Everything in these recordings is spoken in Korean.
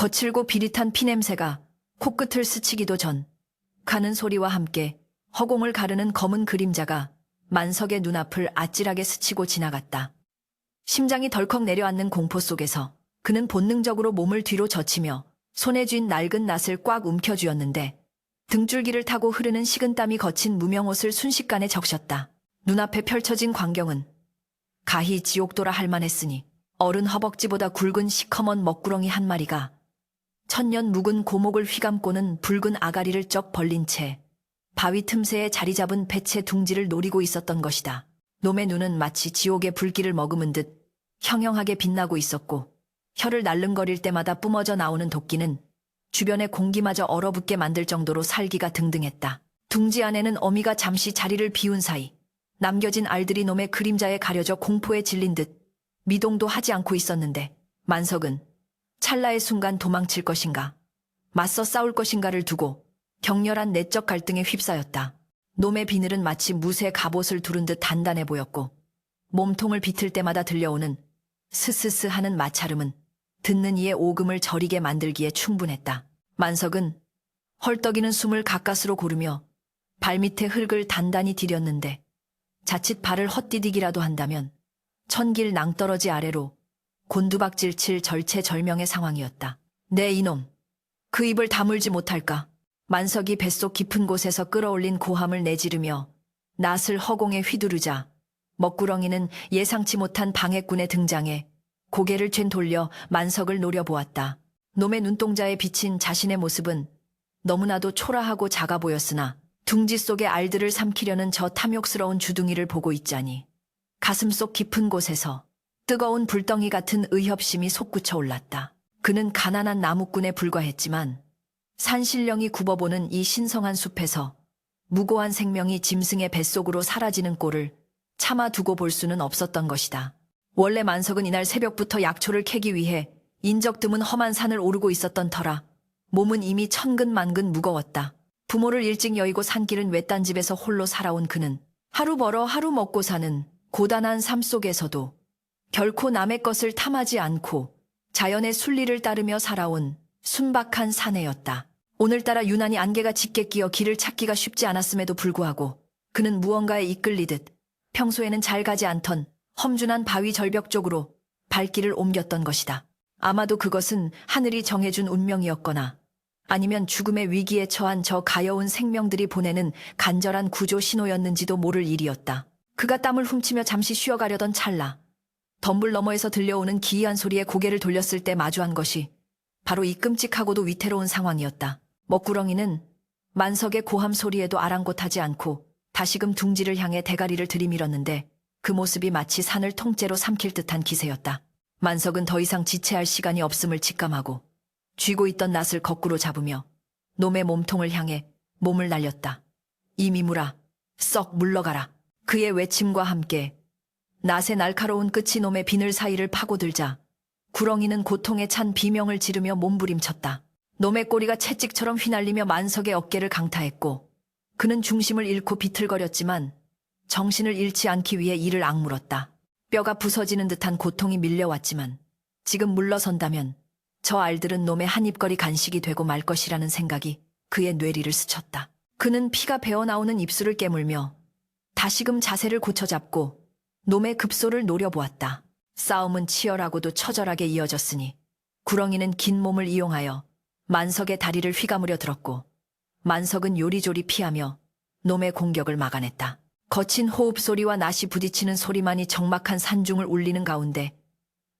거칠고 비릿한 피냄새가 코끝을 스치기도 전 가는 소리와 함께 허공을 가르는 검은 그림자가 만석의 눈앞을 아찔하게 스치고 지나갔다. 심장이 덜컥 내려앉는 공포 속에서 그는 본능적으로 몸을 뒤로 젖히며 손에 쥔 낡은 낫을 꽉 움켜쥐었는데 등줄기를 타고 흐르는 식은땀이 거친 무명옷을 순식간에 적셨다. 눈앞에 펼쳐진 광경은 가히 지옥도라 할 만했으니 어른 허벅지보다 굵은 시커먼 먹구렁이 한 마리가 천년 묵은 고목을 휘감고는 붉은 아가리를 쩍 벌린 채 바위 틈새에 자리 잡은 뱃의 둥지를 노리고 있었던 것이다. 놈의 눈은 마치 지옥의 불길을 머금은 듯 형형하게 빛나고 있었고 혀를 날름거릴 때마다 뿜어져 나오는 도끼는 주변의 공기마저 얼어붙게 만들 정도로 살기가 등등했다. 둥지 안에는 어미가 잠시 자리를 비운 사이 남겨진 알들이 놈의 그림자에 가려져 공포에 질린 듯 미동도 하지 않고 있었는데 만석은 찰나의 순간 도망칠 것인가 맞서 싸울 것인가를 두고 격렬한 내적 갈등에 휩싸였다. 놈의 비늘은 마치 무쇠 갑옷을 두른 듯 단단해 보였고 몸통을 비틀 때마다 들려오는 스스스 하는 마찰음은 듣는 이의 오금을 저리게 만들기에 충분했다. 만석은 헐떡이는 숨을 가까스로 고르며 발밑에 흙을 단단히 디뎠는데 자칫 발을 헛디디기라도 한다면 천길 낭떠러지 아래로 곤두박질 칠 절체절명의 상황이었다. 네 이놈, 그 입을 다물지 못할까? 만석이 뱃속 깊은 곳에서 끌어올린 고함을 내지르며 낫을 허공에 휘두르자 먹구렁이는 예상치 못한 방해꾼의 등장에 고개를 촨 돌려 만석을 노려보았다. 놈의 눈동자에 비친 자신의 모습은 너무나도 초라하고 작아 보였으나 둥지 속의 알들을 삼키려는 저 탐욕스러운 주둥이를 보고 있자니 가슴속 깊은 곳에서 뜨거운 불덩이 같은 의협심이 솟구쳐 올랐다. 그는 가난한 나무꾼에 불과했지만 산신령이 굽어보는 이 신성한 숲에서 무고한 생명이 짐승의 뱃속으로 사라지는 꼴을 차마 두고 볼 수는 없었던 것이다. 원래 만석은 이날 새벽부터 약초를 캐기 위해 인적 드문 험한 산을 오르고 있었던 터라 몸은 이미 천근만근 무거웠다. 부모를 일찍 여의고 산길은 외딴 집에서 홀로 살아온 그는 하루 벌어 하루 먹고 사는 고단한 삶 속에서도 결코 남의 것을 탐하지 않고 자연의 순리를 따르며 살아온 순박한 사내였다. 오늘따라 유난히 안개가 짙게 끼어 길을 찾기가 쉽지 않았음에도 불구하고 그는 무언가에 이끌리듯 평소에는 잘 가지 않던 험준한 바위 절벽 쪽으로 발길을 옮겼던 것이다. 아마도 그것은 하늘이 정해준 운명이었거나 아니면 죽음의 위기에 처한 저 가여운 생명들이 보내는 간절한 구조 신호였는지도 모를 일이었다. 그가 땀을 훔치며 잠시 쉬어가려던 찰나 덤불 너머에서 들려오는 기이한 소리에 고개를 돌렸을 때 마주한 것이 바로 이 끔찍하고도 위태로운 상황이었다. 먹구렁이는 만석의 고함 소리에도 아랑곳하지 않고 다시금 둥지를 향해 대가리를 들이밀었는데 그 모습이 마치 산을 통째로 삼킬 듯한 기세였다. 만석은 더 이상 지체할 시간이 없음을 직감하고 쥐고 있던 낫을 거꾸로 잡으며 놈의 몸통을 향해 몸을 날렸다. 이 미물아, 썩 물러가라. 그의 외침과 함께 낫의 날카로운 끝이 놈의 비늘 사이를 파고들자 구렁이는 고통에 찬 비명을 지르며 몸부림쳤다. 놈의 꼬리가 채찍처럼 휘날리며 만석의 어깨를 강타했고 그는 중심을 잃고 비틀거렸지만 정신을 잃지 않기 위해 이를 악물었다. 뼈가 부서지는 듯한 고통이 밀려왔지만 지금 물러선다면 저 알들은 놈의 한 입거리 간식이 되고 말 것이라는 생각이 그의 뇌리를 스쳤다. 그는 피가 배어나오는 입술을 깨물며 다시금 자세를 고쳐잡고 놈의 급소를 노려보았다. 싸움은 치열하고도 처절하게 이어졌으니 구렁이는 긴 몸을 이용하여 만석의 다리를 휘감으려 들었고 만석은 요리조리 피하며 놈의 공격을 막아냈다. 거친 호흡 소리와 낫이 부딪히는 소리만이 적막한 산중을 울리는 가운데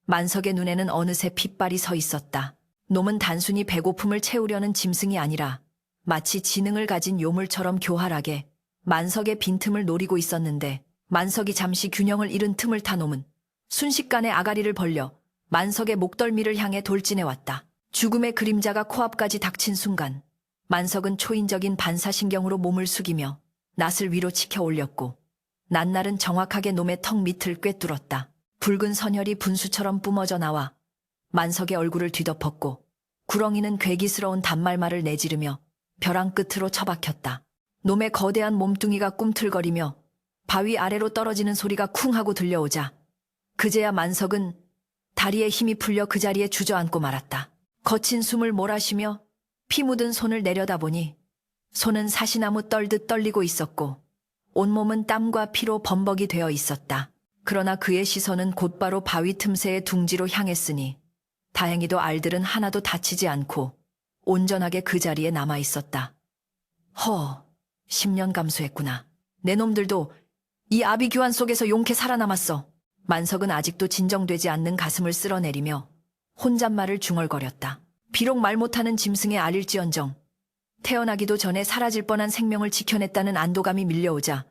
만석의 눈에는 어느새 핏발이 서 있었다. 놈은 단순히 배고픔을 채우려는 짐승이 아니라 마치 지능을 가진 요물처럼 교활하게 만석의 빈틈을 노리고 있었는데 만석이 잠시 균형을 잃은 틈을 타 놈은 순식간에 아가리를 벌려 만석의 목덜미를 향해 돌진해왔다. 죽음의 그림자가 코앞까지 닥친 순간 만석은 초인적인 반사신경으로 몸을 숙이며 낫을 위로 치켜 올렸고 낱날은 정확하게 놈의 턱 밑을 꿰뚫었다. 붉은 선혈이 분수처럼 뿜어져 나와 만석의 얼굴을 뒤덮었고 구렁이는 괴기스러운 단말말을 내지르며 벼랑 끝으로 처박혔다. 놈의 거대한 몸뚱이가 꿈틀거리며 바위 아래로 떨어지는 소리가 쿵 하고 들려오자 그제야 만석은 다리에 힘이 풀려 그 자리에 주저앉고 말았다. 거친 숨을 몰아쉬며 피 묻은 손을 내려다보니 손은 사시나무 떨듯 떨리고 있었고 온몸은 땀과 피로 범벅이 되어 있었다. 그러나 그의 시선은 곧바로 바위 틈새의 둥지로 향했으니 다행히도 알들은 하나도 다치지 않고 온전하게 그 자리에 남아 있었다. 10년 감수했구나. 내 놈들도 이 아비규환 속에서 용케 살아남았어. 만석은 아직도 진정되지 않는 가슴을 쓸어내리며 혼잣말을 중얼거렸다. 비록 말 못하는 짐승의 알일지언정 태어나기도 전에 사라질 뻔한 생명을 지켜냈다는 안도감이 밀려오자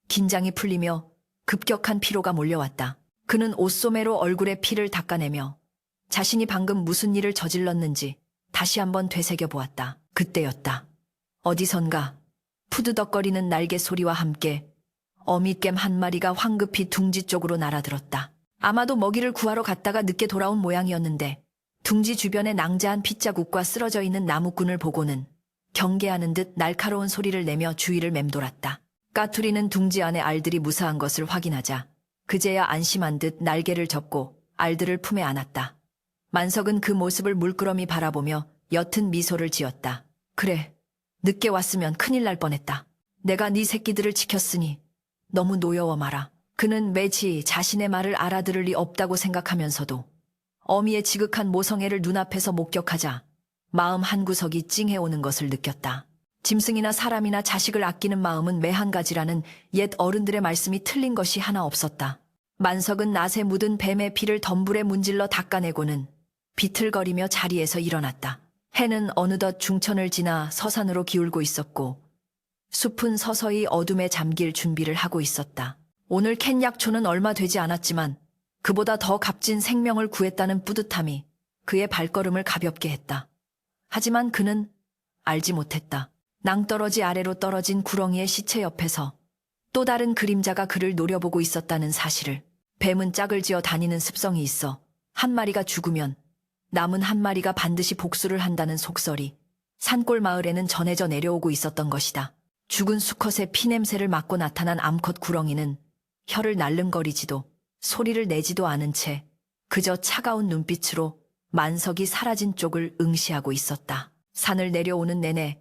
긴장이 풀리며 급격한 피로가 몰려왔다. 그는 옷소매로 얼굴에 피를 닦아내며 자신이 방금 무슨 일을 저질렀는지 다시 한번 되새겨 보았다. 그때였다. 어디선가 푸드덕거리는 날개 소리와 함께 어미깸 한 마리가 황급히 둥지 쪽으로 날아들었다. 아마도 먹이를 구하러 갔다가 늦게 돌아온 모양이었는데 둥지 주변에 낭자한 핏자국과 쓰러져 있는 나무꾼을 보고는 경계하는 듯 날카로운 소리를 내며 주위를 맴돌았다. 까투리는 둥지 안에 알들이 무사한 것을 확인하자 그제야 안심한 듯 날개를 접고 알들을 품에 안았다. 만석은 그 모습을 물끄러미 바라보며 옅은 미소를 지었다. 그래, 늦게 왔으면 큰일 날 뻔했다. 내가 네 새끼들을 지켰으니 너무 노여워 마라. 그는 매지 자신의 말을 알아들을 리 없다고 생각하면서도 어미의 지극한 모성애를 눈앞에서 목격하자 마음 한구석이 찡해오는 것을 느꼈다. 짐승이나 사람이나 자식을 아끼는 마음은 매 한 가지라는 옛 어른들의 말씀이 틀린 것이 하나 없었다. 만석은 낫에 묻은 뱀의 피를 덤불에 문질러 닦아내고는 비틀거리며 자리에서 일어났다. 해는 어느덧 중천을 지나 서산으로 기울고 있었고 숲은 서서히 어둠에 잠길 준비를 하고 있었다. 오늘 캔 약초는 얼마 되지 않았지만 그보다 더 값진 생명을 구했다는 뿌듯함이 그의 발걸음을 가볍게 했다. 하지만 그는 알지 못했다. 낭떠러지 아래로 떨어진 구렁이의 시체 옆에서 또 다른 그림자가 그를 노려보고 있었다는 사실을. 뱀은 짝을 지어 다니는 습성이 있어 한 마리가 죽으면 남은 한 마리가 반드시 복수를 한다는 속설이 산골 마을에는 전해져 내려오고 있었던 것이다. 죽은 수컷의 피냄새를 맡고 나타난 암컷 구렁이는 혀를 날름거리지도 소리를 내지도 않은 채 그저 차가운 눈빛으로 만석이 사라진 쪽을 응시하고 있었다. 산을 내려오는 내내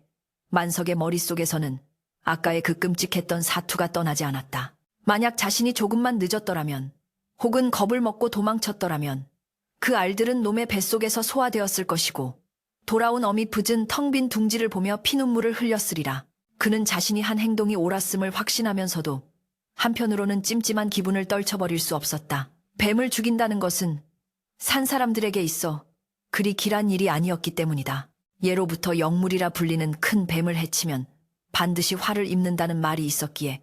만석의 머릿속에서는 아까의 그 끔찍했던 사투가 떠나지 않았다. 만약 자신이 조금만 늦었더라면 혹은 겁을 먹고 도망쳤더라면 그 알들은 놈의 뱃속에서 소화되었을 것이고 돌아온 어미 붓은 텅 빈 둥지를 보며 피눈물을 흘렸으리라. 그는 자신이 한 행동이 옳았음을 확신하면서도 한편으로는 찜찜한 기분을 떨쳐버릴 수 없었다. 뱀을 죽인다는 것은 산 사람들에게 있어 그리 길한 일이 아니었기 때문이다. 예로부터 영물이라 불리는 큰 뱀을 해치면 반드시 화를 입는다는 말이 있었기에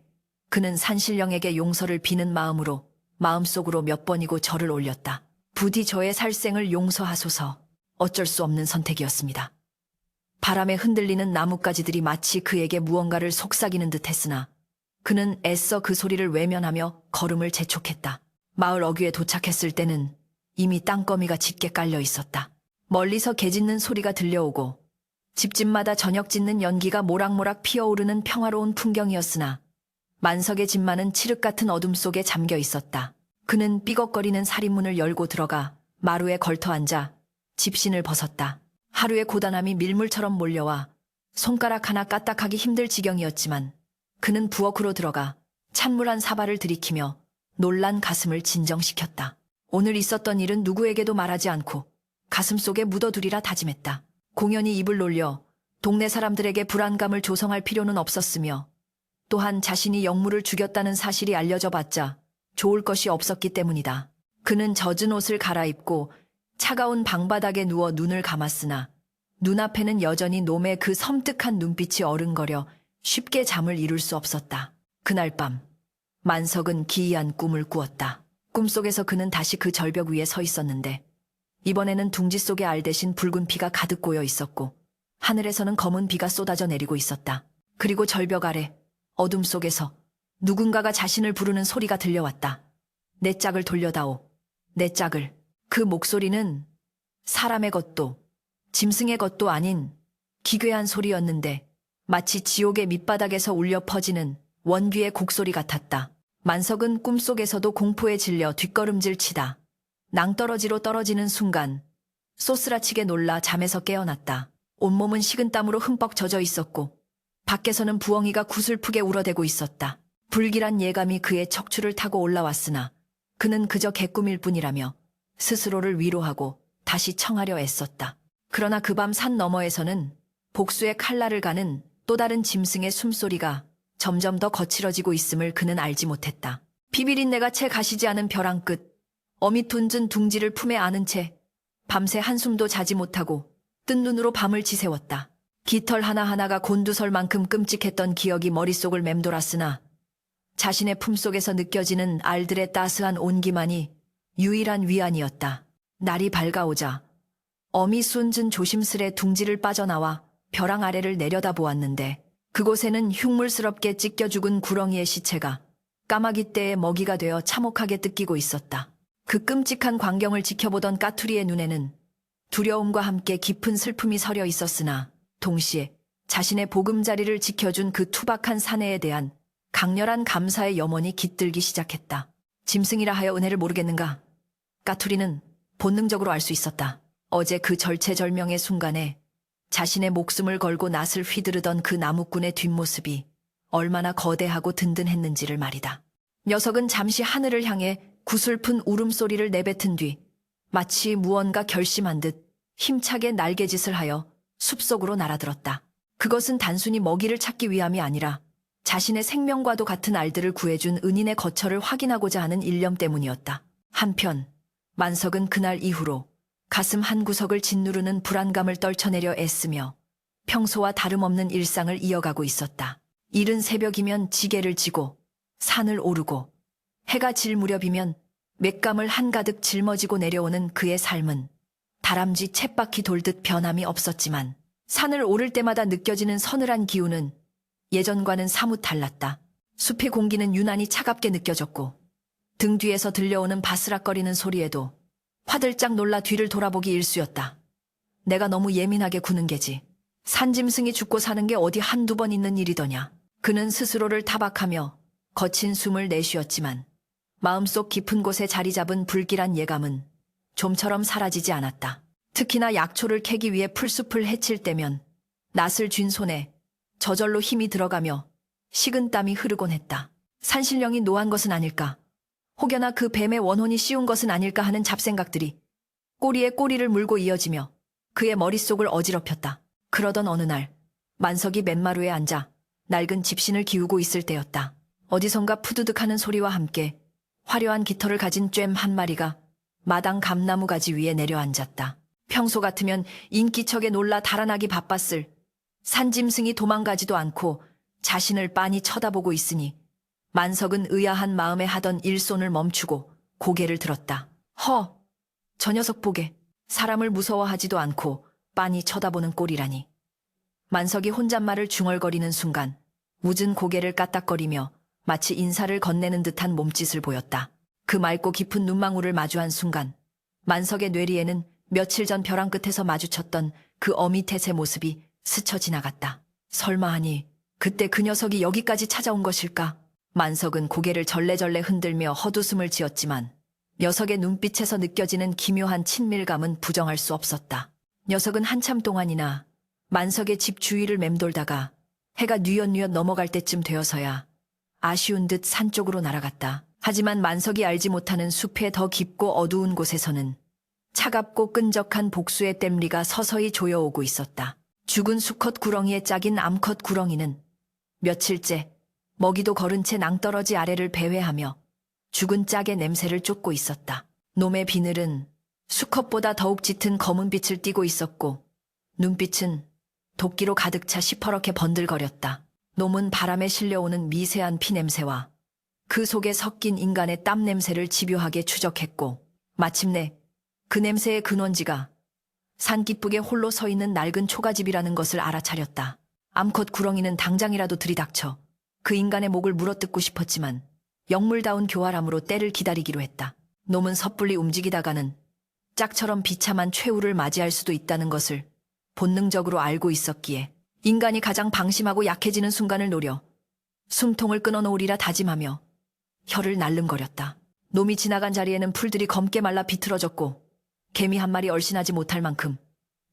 그는 산신령에게 용서를 비는 마음으로 마음속으로 몇 번이고 절을 올렸다. 부디 저의 살생을 용서하소서. 어쩔 수 없는 선택이었습니다. 바람에 흔들리는 나뭇가지들이 마치 그에게 무언가를 속삭이는 듯 했으나 그는 애써 그 소리를 외면하며 걸음을 재촉했다. 마을 어귀에 도착했을 때는 이미 땅거미가 짙게 깔려 있었다. 멀리서 개 짖는 소리가 들려오고 집집마다 저녁 짖는 연기가 모락모락 피어오르는 평화로운 풍경이었으나 만석의 집만은 칠흑 같은 어둠 속에 잠겨 있었다. 그는 삐걱거리는 살인문을 열고 들어가 마루에 걸터 앉아 집신을 벗었다. 하루의 고단함이 밀물처럼 몰려와 손가락 하나 까딱하기 힘들 지경이었지만 그는 부엌으로 들어가 찬물 한 사발을 들이키며 놀란 가슴을 진정시켰다. 오늘 있었던 일은 누구에게도 말하지 않고 가슴속에 묻어두리라 다짐했다. 공연히 입을 놀려 동네 사람들에게 불안감을 조성할 필요는 없었으며 또한 자신이 영무를 죽였다는 사실이 알려져 봤자 좋을 것이 없었기 때문이다. 그는 젖은 옷을 갈아입고 차가운 방바닥에 누워 눈을 감았으나 눈앞에는 여전히 놈의 그 섬뜩한 눈빛이 어른거려 쉽게 잠을 이룰 수 없었다. 그날 밤 만석은 기이한 꿈을 꾸었다. 꿈속에서 그는 다시 그 절벽 위에 서 있었는데 이번에는 둥지 속에 알 대신 붉은 피가 가득 고여 있었고 하늘에서는 검은 비가 쏟아져 내리고 있었다. 그리고 절벽 아래 어둠 속에서 누군가가 자신을 부르는 소리가 들려왔다. 내 짝을 돌려다오. 내 짝을. 그 목소리는 사람의 것도 짐승의 것도 아닌 기괴한 소리였는데 마치 지옥의 밑바닥에서 울려 퍼지는 원귀의 곡소리 같았다. 만석은 꿈속에서도 공포에 질려 뒷걸음질 치다 낭떠러지로 떨어지는 순간 쏘스라치게 놀라 잠에서 깨어났다. 온몸은 식은땀으로 흠뻑 젖어 있었고 밖에서는 부엉이가 구슬프게 울어대고 있었다. 불길한 예감이 그의 척추를 타고 올라왔으나 그는 그저 개꿈일 뿐이라며 스스로를 위로하고 다시 청하려 애썼다. 그러나 그 밤 산 너머에서는 복수의 칼날을 가는 또 다른 짐승의 숨소리가 점점 더 거칠어지고 있음을 그는 알지 못했다. 비비린내가 채 가시지 않은 벼랑 끝, 어미툰진 둥지를 품에 안은 채 밤새 한숨도 자지 못하고 뜬 눈으로 밤을 지새웠다. 깃털 하나하나가 곤두설만큼 끔찍했던 기억이 머릿속을 맴돌았으나 자신의 품속에서 느껴지는 알들의 따스한 온기만이 유일한 위안이었다. 날이 밝아오자 어미 순진 조심스레 둥지를 빠져나와 벼랑 아래를 내려다보았는데 그곳에는 흉물스럽게 찢겨 죽은 구렁이의 시체가 까마귀 떼의 먹이가 되어 참혹하게 뜯기고 있었다. 그 끔찍한 광경을 지켜보던 까투리의 눈에는 두려움과 함께 깊은 슬픔이 서려 있었으나 동시에 자신의 보금자리를 지켜준 그 투박한 사내에 대한 강렬한 감사의 염원이 깃들기 시작했다. 짐승이라 하여 은혜를 모르겠는가? 까투리는 본능적으로 알 수 있었다. 어제 그 절체절명의 순간에 자신의 목숨을 걸고 낫을 휘두르던 그 나무꾼의 뒷모습이 얼마나 거대하고 든든했는지를 말이다. 녀석은 잠시 하늘을 향해 구슬픈 울음소리를 내뱉은 뒤 마치 무언가 결심한 듯 힘차게 날개짓을 하여 숲속으로 날아들었다. 그것은 단순히 먹이를 찾기 위함이 아니라 자신의 생명과도 같은 알들을 구해준 은인의 거처를 확인하고자 하는 일념 때문이었다. 한편 만석은 그날 이후로 가슴 한구석을 짓누르는 불안감을 떨쳐내려 애쓰며 평소와 다름없는 일상을 이어가고 있었다. 이른 새벽이면 지게를 지고 산을 오르고 해가 질 무렵이면 맷감을 한가득 짊어지고 내려오는 그의 삶은 다람쥐 쳇바퀴 돌듯 변함이 없었지만 산을 오를 때마다 느껴지는 서늘한 기운은 예전과는 사뭇 달랐다. 숲의 공기는 유난히 차갑게 느껴졌고 등 뒤에서 들려오는 바스락거리는 소리에도 화들짝 놀라 뒤를 돌아보기 일쑤였다. 내가 너무 예민하게 구는 게지. 산짐승이 죽고 사는 게 어디 한두 번 있는 일이더냐. 그는 스스로를 타박하며 거친 숨을 내쉬었지만 마음속 깊은 곳에 자리 잡은 불길한 예감은 좀처럼 사라지지 않았다. 특히나 약초를 캐기 위해 풀숲을 헤칠 때면 낫을 쥔 손에 저절로 힘이 들어가며 식은땀이 흐르곤 했다. 산신령이 노한 것은 아닐까? 혹여나 그 뱀의 원혼이 씌운 것은 아닐까 하는 잡생각들이 꼬리에 꼬리를 물고 이어지며 그의 머릿속을 어지럽혔다. 그러던 어느 날 만석이 맨마루에 앉아 낡은 집신을 기우고 있을 때였다. 어디선가 푸드득하는 소리와 함께 화려한 깃털을 가진 쬐 한 마리가 마당 감나무 가지 위에 내려앉았다. 평소 같으면 인기척에 놀라 달아나기 바빴을 산짐승이 도망가지도 않고 자신을 빤히 쳐다보고 있으니 만석은 의아한 마음에 하던 일손을 멈추고 고개를 들었다. 저 녀석 보게. 사람을 무서워하지도 않고 빤히 쳐다보는 꼴이라니. 만석이 혼잣말을 중얼거리는 순간 웃은 고개를 까딱거리며 마치 인사를 건네는 듯한 몸짓을 보였다. 그 맑고 깊은 눈망울을 마주한 순간 만석의 뇌리에는 며칠 전 벼랑 끝에서 마주쳤던 그 어미텟의 모습이 스쳐 지나갔다. 설마 하니 그때 그 녀석이 여기까지 찾아온 것일까? 만석은 고개를 절레절레 흔들며 헛웃음을 지었지만 녀석의 눈빛에서 느껴지는 기묘한 친밀감은 부정할 수 없었다. 녀석은 한참 동안이나 만석의 집 주위를 맴돌다가 해가 뉘엿뉘엿 넘어갈 때쯤 되어서야 아쉬운 듯 산 쪽으로 날아갔다. 하지만 만석이 알지 못하는 숲의 더 깊고 어두운 곳에서는 차갑고 끈적한 복수의 땜리가 서서히 조여오고 있었다. 죽은 수컷 구렁이의 짝인 암컷 구렁이는 며칠째 먹이도 거른 채 낭떠러지 아래를 배회하며 죽은 짝의 냄새를 쫓고 있었다. 놈의 비늘은 수컷보다 더욱 짙은 검은 빛을 띠고 있었고 눈빛은 도끼로 가득 차 시퍼렇게 번들거렸다. 놈은 바람에 실려오는 미세한 피냄새와 그 속에 섞인 인간의 땀 냄새를 집요하게 추적했고 마침내 그 냄새의 근원지가 산기슭에 홀로 서 있는 낡은 초가집이라는 것을 알아차렸다. 암컷 구렁이는 당장이라도 들이닥쳐 그 인간의 목을 물어뜯고 싶었지만 영물다운 교활함으로 때를 기다리기로 했다. 놈은 섣불리 움직이다가는 짝처럼 비참한 최후를 맞이할 수도 있다는 것을 본능적으로 알고 있었기에 인간이 가장 방심하고 약해지는 순간을 노려 숨통을 끊어놓으리라 다짐하며 혀를 날름거렸다. 놈이 지나간 자리에는 풀들이 검게 말라 비틀어졌고 개미 한 마리 얼씬하지 못할 만큼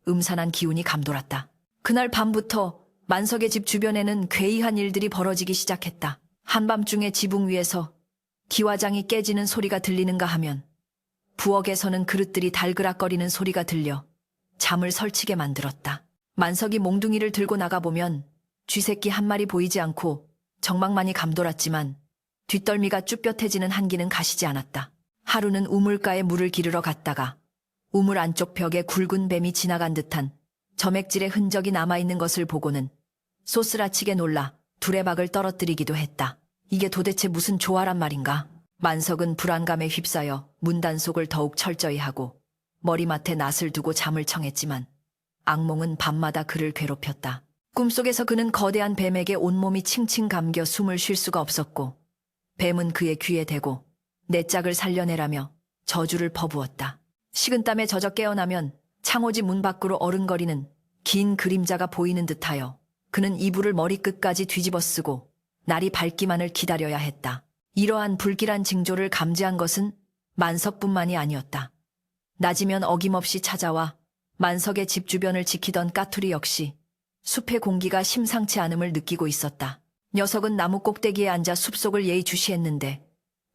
음산한 기운이 감돌았다. 그날 밤부터 만석의 집 주변에는 괴이한 일들이 벌어지기 시작했다. 한밤중에 지붕 위에서 기와장이 깨지는 소리가 들리는가 하면 부엌에서는 그릇들이 달그락거리는 소리가 들려 잠을 설치게 만들었다. 만석이 몽둥이를 들고 나가보면 쥐새끼 한 마리 보이지 않고 정막만이 감돌았지만 뒷덜미가 쭈뼛해지는 한기는 가시지 않았다. 하루는 우물가에 물을 기르러 갔다가 우물 안쪽 벽에 굵은 뱀이 지나간 듯한 점액질의 흔적이 남아있는 것을 보고는 소스라치게 놀라 두레박을 떨어뜨리기도 했다. 이게 도대체 무슨 조화란 말인가? 만석은 불안감에 휩싸여 문단속을 더욱 철저히 하고 머리맡에 낫을 두고 잠을 청했지만 악몽은 밤마다 그를 괴롭혔다. 꿈속에서 그는 거대한 뱀에게 온몸이 칭칭 감겨 숨을 쉴 수가 없었고 뱀은 그의 귀에 대고 내 짝을 살려내라며 저주를 퍼부었다. 식은땀에 젖어 깨어나면 창호지 문 밖으로 어른거리는 긴 그림자가 보이는 듯하여 그는 이불을 머리끝까지 뒤집어 쓰고 날이 밝기만을 기다려야 했다. 이러한 불길한 징조를 감지한 것은 만석뿐만이 아니었다. 낮이면 어김없이 찾아와 만석의 집 주변을 지키던 까투리 역시 숲의 공기가 심상치 않음을 느끼고 있었다. 녀석은 나무 꼭대기에 앉아 숲속을 예의주시했는데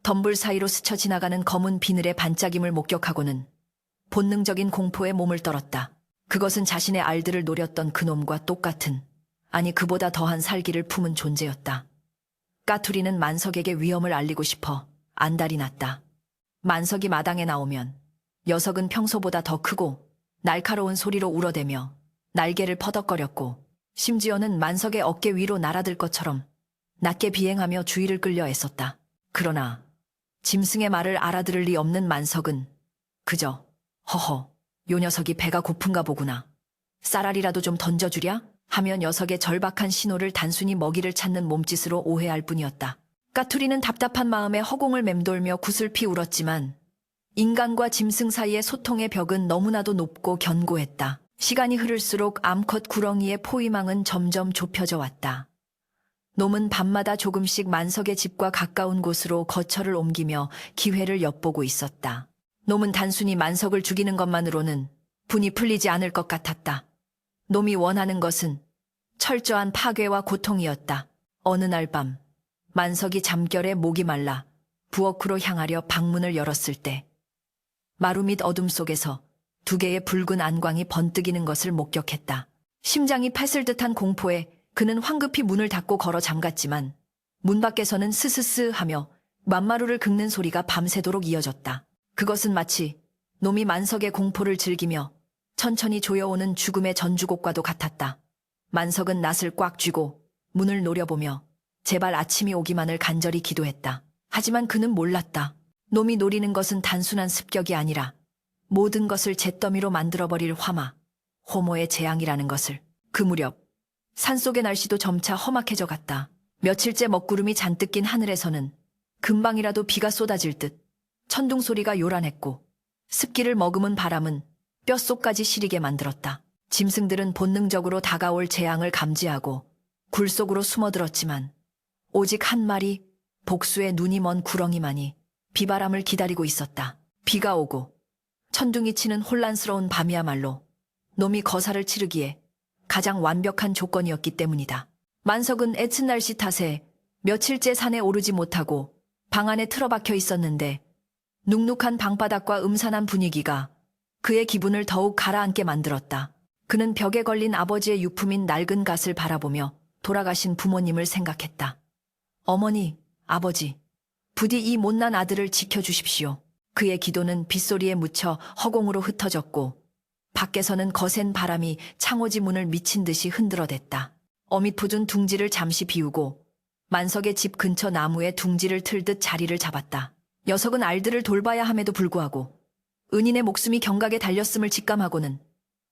덤불 사이로 스쳐 지나가는 검은 비늘의 반짝임을 목격하고는 본능적인 공포에 몸을 떨었다. 그것은 자신의 알들을 노렸던 그놈과 똑같은, 아니 그보다 더한 살기를 품은 존재였다. 까투리는 만석에게 위험을 알리고 싶어 안달이 났다. 만석이 마당에 나오면 녀석은 평소보다 더 크고 날카로운 소리로 울어대며 날개를 퍼덕거렸고 심지어는 만석의 어깨 위로 날아들 것처럼 낮게 비행하며 주의를 끌려 애썼다. 그러나 짐승의 말을 알아들을 리 없는 만석은 그저 허허, 요 녀석이 배가 고픈가 보구나. 쌀알이라도 좀 던져주랴? 하며 녀석의 절박한 신호를 단순히 먹이를 찾는 몸짓으로 오해할 뿐이었다. 까투리는 답답한 마음에 허공을 맴돌며 구슬피 울었지만 인간과 짐승 사이의 소통의 벽은 너무나도 높고 견고했다. 시간이 흐를수록 암컷 구렁이의 포위망은 점점 좁혀져 왔다. 놈은 밤마다 조금씩 만석의 집과 가까운 곳으로 거처를 옮기며 기회를 엿보고 있었다. 놈은 단순히 만석을 죽이는 것만으로는 분이 풀리지 않을 것 같았다. 놈이 원하는 것은 철저한 파괴와 고통이었다. 어느 날 밤, 만석이 잠결에 목이 말라 부엌으로 향하려 방문을 열었을 때 마루 밑 어둠 속에서 두 개의 붉은 안광이 번뜩이는 것을 목격했다. 심장이 팠을 듯한 공포에 그는 황급히 문을 닫고 걸어 잠갔지만 문 밖에서는 스스스 하며 만마루를 긁는 소리가 밤새도록 이어졌다. 그것은 마치 놈이 만석의 공포를 즐기며 천천히 조여오는 죽음의 전주곡과도 같았다. 만석은 낫을 꽉 쥐고 문을 노려보며 제발 아침이 오기만을 간절히 기도했다. 하지만 그는 몰랐다. 놈이 노리는 것은 단순한 습격이 아니라 모든 것을 잿더미로 만들어버릴 화마, 호모의 재앙이라는 것을. 그 무렵 산속의 날씨도 점차 험악해져 갔다. 며칠째 먹구름이 잔뜩 낀 하늘에서는 금방이라도 비가 쏟아질 듯 천둥 소리가 요란했고 습기를 머금은 바람은 뼛속까지 시리게 만들었다. 짐승들은 본능적으로 다가올 재앙을 감지하고 굴 속으로 숨어들었지만 오직 한 마리 복수의 눈이 먼 구렁이만이 비바람을 기다리고 있었다. 비가 오고 천둥이 치는 혼란스러운 밤이야말로 놈이 거사를 치르기에 가장 완벽한 조건이었기 때문이다. 만석은 애츤 날씨 탓에 며칠째 산에 오르지 못하고 방 안에 틀어박혀 있었는데 눅눅한 방바닥과 음산한 분위기가 그의 기분을 더욱 가라앉게 만들었다. 그는 벽에 걸린 아버지의 유품인 낡은 갓을 바라보며 돌아가신 부모님을 생각했다. 어머니, 아버지, 부디 이 못난 아들을 지켜주십시오. 그의 기도는 빗소리에 묻혀 허공으로 흩어졌고 밖에서는 거센 바람이 창호지 문을 미친 듯이 흔들어댔다. 어mit푸준 둥지를 잠시 비우고 만석의 집 근처 나무에 둥지를 틀듯 자리를 잡았다. 녀석은 알들을 돌봐야 함에도 불구하고 은인의 목숨이 경각에 달렸음을 직감하고는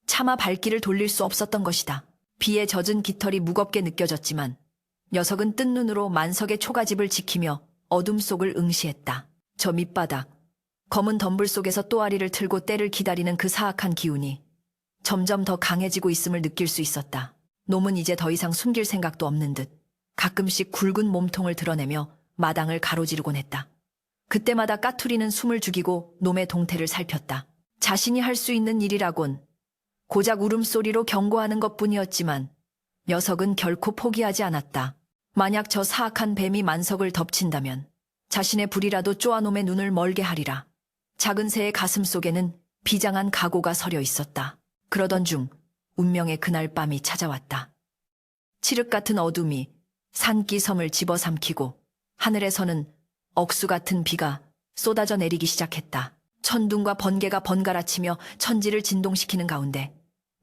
차마 발길을 돌릴 수 없었던 것이다. 비에 젖은 깃털이 무겁게 느껴졌지만 녀석은 뜬 눈으로 만석의 초가집을 지키며 어둠 속을 응시했다. 저 밑바닥, 검은 덤불 속에서 또아리를 틀고 때를 기다리는 그 사악한 기운이 점점 더 강해지고 있음을 느낄 수 있었다. 놈은 이제 더 이상 숨길 생각도 없는 듯 가끔씩 굵은 몸통을 드러내며 마당을 가로지르곤 했다. 그때마다 까투리는 숨을 죽이고 놈의 동태를 살폈다. 자신이 할 수 있는 일이라곤 고작 울음소리로 경고하는 것뿐이었지만 녀석은 결코 포기하지 않았다. 만약 저 사악한 뱀이 만석을 덮친다면 자신의 불이라도 쪼아놈의 눈을 멀게 하리라. 작은 새의 가슴 속에는 비장한 각오가 서려 있었다. 그러던 중 운명의 그날 밤이 찾아왔다. 칠흑 같은 어둠이 산기 섬을 집어삼키고 하늘에서는 억수 같은 비가 쏟아져 내리기 시작했다. 천둥과 번개가 번갈아치며 천지를 진동시키는 가운데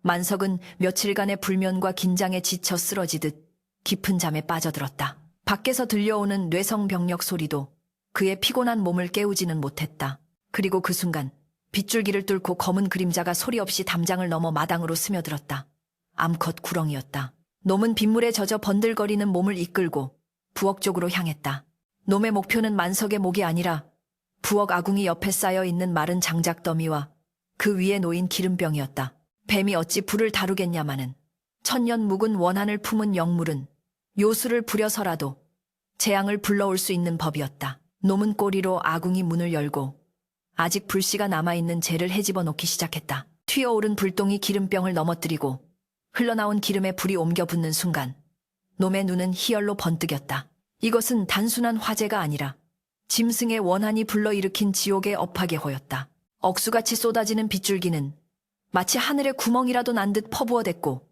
만석은 며칠간의 불면과 긴장에 지쳐 쓰러지듯 깊은 잠에 빠져들었다. 밖에서 들려오는 뇌성병력 소리도 그의 피곤한 몸을 깨우지는 못했다. 그리고 그 순간 빗줄기를 뚫고 검은 그림자가 소리 없이 담장을 넘어 마당으로 스며들었다. 암컷 구렁이었다. 놈은 빗물에 젖어 번들거리는 몸을 이끌고 부엌 쪽으로 향했다. 놈의 목표는 만석의 목이 아니라 부엌 아궁이 옆에 쌓여있는 마른 장작더미와 그 위에 놓인 기름병이었다. 뱀이 어찌 불을 다루겠냐마는 천년 묵은 원한을 품은 영물은 요술을 부려서라도 재앙을 불러올 수 있는 법이었다. 놈은 꼬리로 아궁이 문을 열고 아직 불씨가 남아있는 재를 헤집어 놓기 시작했다. 튀어오른 불똥이 기름병을 넘어뜨리고 흘러나온 기름에 불이 옮겨 붙는 순간 놈의 눈은 희열로 번뜩였다. 이것은 단순한 화재가 아니라 짐승의 원한이 불러일으킨 지옥의 업하계호였다. 억수같이 쏟아지는 빗줄기는 마치 하늘에 구멍이라도 난 듯 퍼부어댔고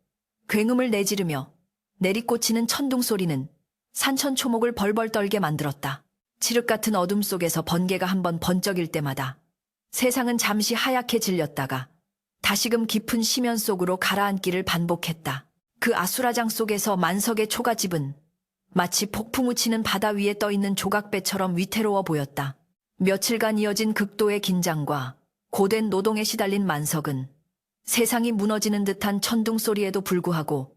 굉음을 내지르며 내리꽂히는 천둥 소리는 산천초목을 벌벌 떨게 만들었다. 칠흑 같은 어둠 속에서 번개가 한번 번쩍일 때마다 세상은 잠시 하얗게 질렸다가 다시금 깊은 심연 속으로 가라앉기를 반복했다. 그 아수라장 속에서 만석의 초가집은 마치 폭풍우 치는 바다 위에 떠있는 조각배처럼 위태로워 보였다. 며칠간 이어진 극도의 긴장과 고된 노동에 시달린 만석은 세상이 무너지는 듯한 천둥 소리에도 불구하고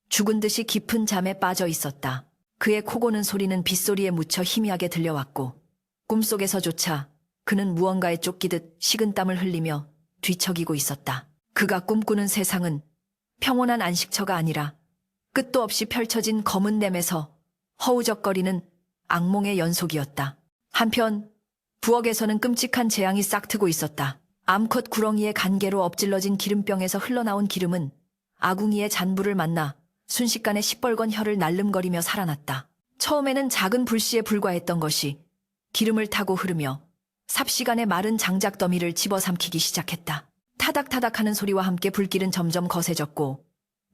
죽은 듯이 깊은 잠에 빠져 있었다. 그의 코 고는 소리는 빗소리에 묻혀 희미하게 들려왔고 꿈속에서조차 그는 무언가에 쫓기듯 식은땀을 흘리며 뒤척이고 있었다. 그가 꿈꾸는 세상은 평온한 안식처가 아니라 끝도 없이 펼쳐진 검은 댐에서 허우적거리는 악몽의 연속이었다. 한편 부엌에서는 끔찍한 재앙이 싹트고 있었다. 암컷 구렁이의 간개로 엎질러진 기름병에서 흘러나온 기름은 아궁이의 잔불을 만나 순식간에 시뻘건 혀를 날름거리며 살아났다. 처음에는 작은 불씨에 불과했던 것이 기름을 타고 흐르며 삽시간에 마른 장작더미를 집어삼키기 시작했다. 타닥타닥하는 소리와 함께 불길은 점점 거세졌고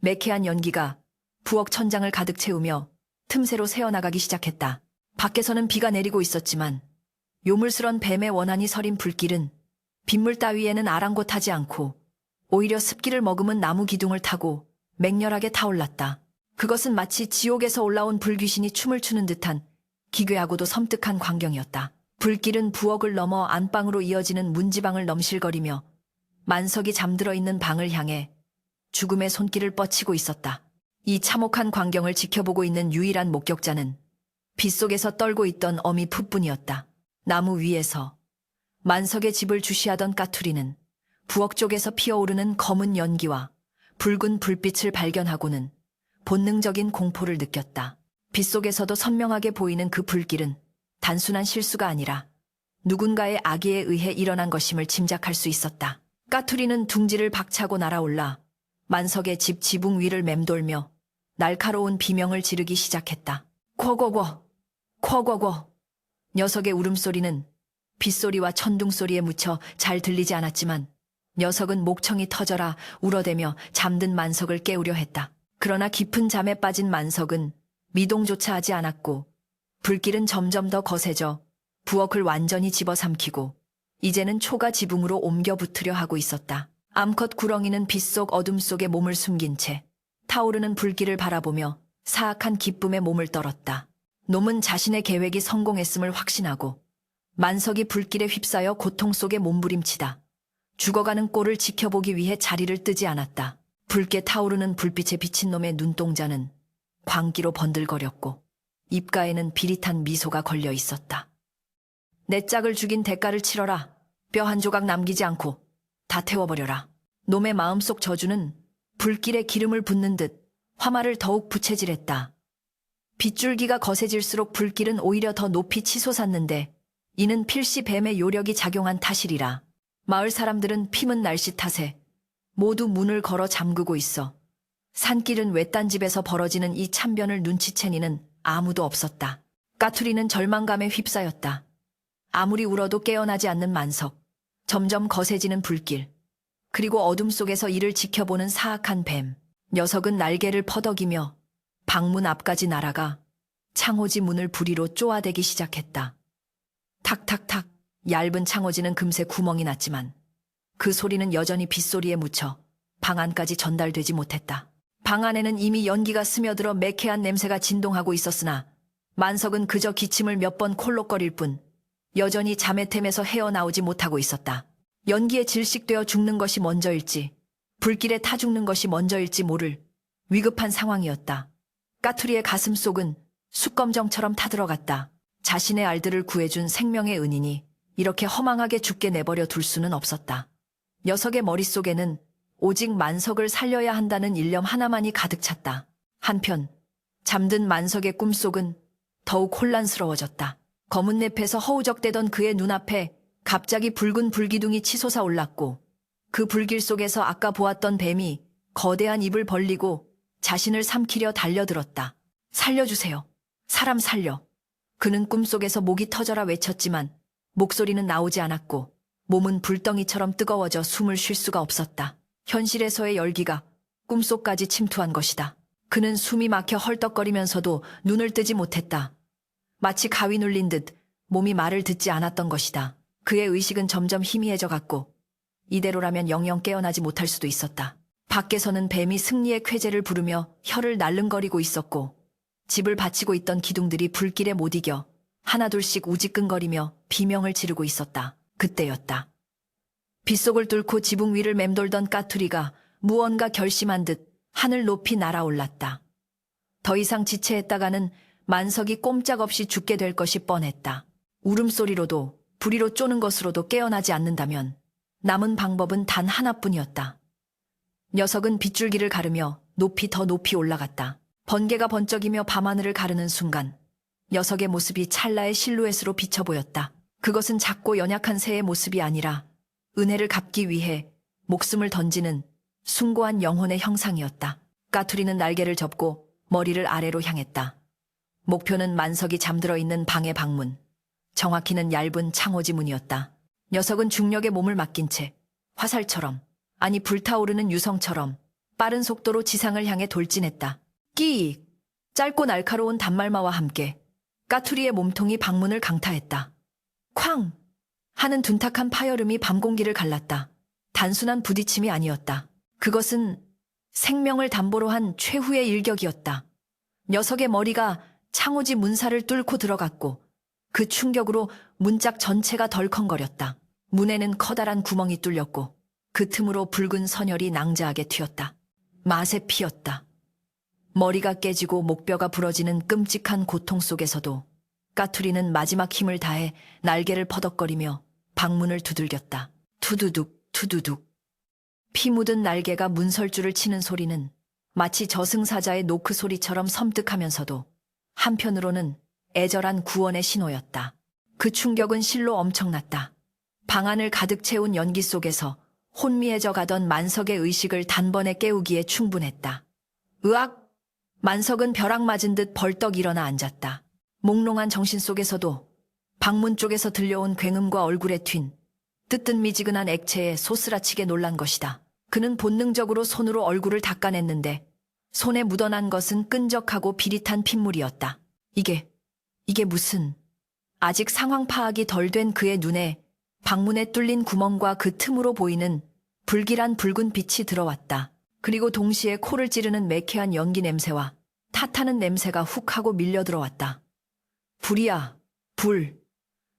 매캐한 연기가 부엌 천장을 가득 채우며 틈새로 새어나가기 시작했다. 밖에서는 비가 내리고 있었지만 요물스런 뱀의 원한이 서린 불길은 빗물 따위에는 아랑곳하지 않고 오히려 습기를 머금은 나무 기둥을 타고 맹렬하게 타올랐다. 그것은 마치 지옥에서 올라온 불귀신이 춤을 추는 듯한 기괴하고도 섬뜩한 광경이었다. 불길은 부엌을 넘어 안방으로 이어지는 문지방을 넘실거리며 만석이 잠들어 있는 방을 향해 죽음의 손길을 뻗치고 있었다. 이 참혹한 광경을 지켜보고 있는 유일한 목격자는 빗속에서 떨고 있던 어미 풋뿐이었다. 나무 위에서 만석의 집을 주시하던 까투리는 부엌 쪽에서 피어오르는 검은 연기와 붉은 불빛을 발견하고는 본능적인 공포를 느꼈다. 빗속에서도 선명하게 보이는 그 불길은 단순한 실수가 아니라 누군가의 악의에 의해 일어난 것임을 짐작할 수 있었다. 까투리는 둥지를 박차고 날아올라 만석의 집 지붕 위를 맴돌며 날카로운 비명을 지르기 시작했다. 쿼거거, 쿼거거. 녀석의 울음소리는 빗소리와 천둥소리에 묻혀 잘 들리지 않았지만 녀석은 목청이 터져라 울어대며 잠든 만석을 깨우려 했다. 그러나 깊은 잠에 빠진 만석은 미동조차 하지 않았고 불길은 점점 더 거세져 부엌을 완전히 집어삼키고 이제는 초가 지붕으로 옮겨 붙으려 하고 있었다. 암컷 구렁이는 빗속 어둠 속에 몸을 숨긴 채 타오르는 불길을 바라보며 사악한 기쁨에 몸을 떨었다. 놈은 자신의 계획이 성공했음을 확신하고 만석이 불길에 휩싸여 고통 속에 몸부림치다 죽어가는 꼴을 지켜보기 위해 자리를 뜨지 않았다. 붉게 타오르는 불빛에 비친 놈의 눈동자는 광기로 번들거렸고 입가에는 비릿한 미소가 걸려 있었다. 내 짝을 죽인 대가를 치러라. 뼈 한 조각 남기지 않고 다 태워버려라. 놈의 마음속 저주는 불길에 기름을 붓는 듯 화마를 더욱 부채질했다. 빗줄기가 거세질수록 불길은 오히려 더 높이 치솟았는데 이는 필시 뱀의 요력이 작용한 탓이리라. 마을 사람들은 피문 날씨 탓에 모두 문을 걸어 잠그고 있어 산길은 외딴 집에서 벌어지는 이 참변을 눈치챈 이는 아무도 없었다. 까투리는 절망감에 휩싸였다. 아무리 울어도 깨어나지 않는 만석, 점점 거세지는 불길, 그리고 어둠 속에서 이를 지켜보는 사악한 뱀. 녀석은 날개를 퍼덕이며 방문 앞까지 날아가 창호지 문을 부리로 쪼아대기 시작했다. 탁탁탁 얇은 창호지는 금세 구멍이 났지만 그 소리는 여전히 빗소리에 묻혀 방 안까지 전달되지 못했다. 방 안에는 이미 연기가 스며들어 매캐한 냄새가 진동하고 있었으나 만석은 그저 기침을 몇 번 콜록거릴 뿐 여전히 자매템에서 헤어나오지 못하고 있었다. 연기에 질식되어 죽는 것이 먼저일지 불길에 타 죽는 것이 먼저일지 모를 위급한 상황이었다. 까투리의 가슴 속은 숯검정처럼 타들어갔다. 자신의 알들을 구해준 생명의 은인이 이렇게 허망하게 죽게 내버려 둘 수는 없었다. 녀석의 머릿속에는 오직 만석을 살려야 한다는 일념 하나만이 가득 찼다. 한편 잠든 만석의 꿈속은 더욱 혼란스러워졌다. 검은 늪에서 허우적대던 그의 눈앞에 갑자기 붉은 불기둥이 치솟아 올랐고 그 불길 속에서 아까 보았던 뱀이 거대한 입을 벌리고 자신을 삼키려 달려들었다. 살려주세요. 사람 살려. 그는 꿈속에서 목이 터져라 외쳤지만 목소리는 나오지 않았고 몸은 불덩이처럼 뜨거워져 숨을 쉴 수가 없었다. 현실에서의 열기가 꿈속까지 침투한 것이다. 그는 숨이 막혀 헐떡거리면서도 눈을 뜨지 못했다. 마치 가위 눌린 듯 몸이 말을 듣지 않았던 것이다. 그의 의식은 점점 희미해져 갔고 이대로라면 영영 깨어나지 못할 수도 있었다. 밖에서는 뱀이 승리의 쾌재를 부르며 혀를 날름거리고 있었고 집을 바치고 있던 기둥들이 불길에 못 이겨 하나둘씩 우지끈거리며 비명을 지르고 있었다. 그때였다. 빗속을 뚫고 지붕 위를 맴돌던 까투리가 무언가 결심한 듯 하늘 높이 날아올랐다. 더 이상 지체했다가는 만석이 꼼짝없이 죽게 될 것이 뻔했다. 울음소리로도 부리로 쪼는 것으로도 깨어나지 않는다면 남은 방법은 단 하나뿐이었다. 녀석은 빗줄기를 가르며 더 높이 올라갔다. 번개가 번쩍이며 밤하늘을 가르는 순간 녀석의 모습이 찰나의 실루엣으로 비쳐 보였다. 그것은 작고 연약한 새의 모습이 아니라 은혜를 갚기 위해 목숨을 던지는 숭고한 영혼의 형상이었다. 까투리는 날개를 접고 머리를 아래로 향했다. 목표는 만석이 잠들어 있는 방의 방문, 정확히는 얇은 창호지 문이었다. 녀석은 중력에 몸을 맡긴 채 화살처럼, 아니 불타오르는 유성처럼 빠른 속도로 지상을 향해 돌진했다. 끼익! 짧고 날카로운 단말마와 함께 까투리의 몸통이 방문을 강타했다. 쾅! 하는 둔탁한 파열음이 밤공기를 갈랐다. 단순한 부딪힘이 아니었다. 그것은 생명을 담보로 한 최후의 일격이었다. 녀석의 머리가 창호지 문살을 뚫고 들어갔고 그 충격으로 문짝 전체가 덜컹거렸다. 문에는 커다란 구멍이 뚫렸고 그 틈으로 붉은 선혈이 낭자하게 튀었다. 맛에 피었다. 머리가 깨지고 목뼈가 부러지는 끔찍한 고통 속에서도 까투리는 마지막 힘을 다해 날개를 퍼덕거리며 방문을 두들겼다. 투두둑 투두둑. 피 묻은 날개가 문설주를 치는 소리는 마치 저승사자의 노크 소리처럼 섬뜩하면서도 한편으로는 애절한 구원의 신호였다. 그 충격은 실로 엄청났다. 방 안을 가득 채운 연기 속에서 혼미해져 가던 만석의 의식을 단번에 깨우기에 충분했다. 으악! 만석은 벼락 맞은 듯 벌떡 일어나 앉았다. 몽롱한 정신 속에서도 방문 쪽에서 들려온 굉음과 얼굴에 튄 뜨뜻미지근한 액체에 소스라치게 놀란 것이다. 그는 본능적으로 손으로 얼굴을 닦아냈는데 손에 묻어난 것은 끈적하고 비릿한 핏물이었다. 이게 무슨... 아직 상황 파악이 덜 된 그의 눈에 방문에 뚫린 구멍과 그 틈으로 보이는 불길한 붉은 빛이 들어왔다. 그리고 동시에 코를 찌르는 매캐한 연기 냄새와 탓하는 냄새가 훅 하고 밀려 들어왔다. 불이야, 불.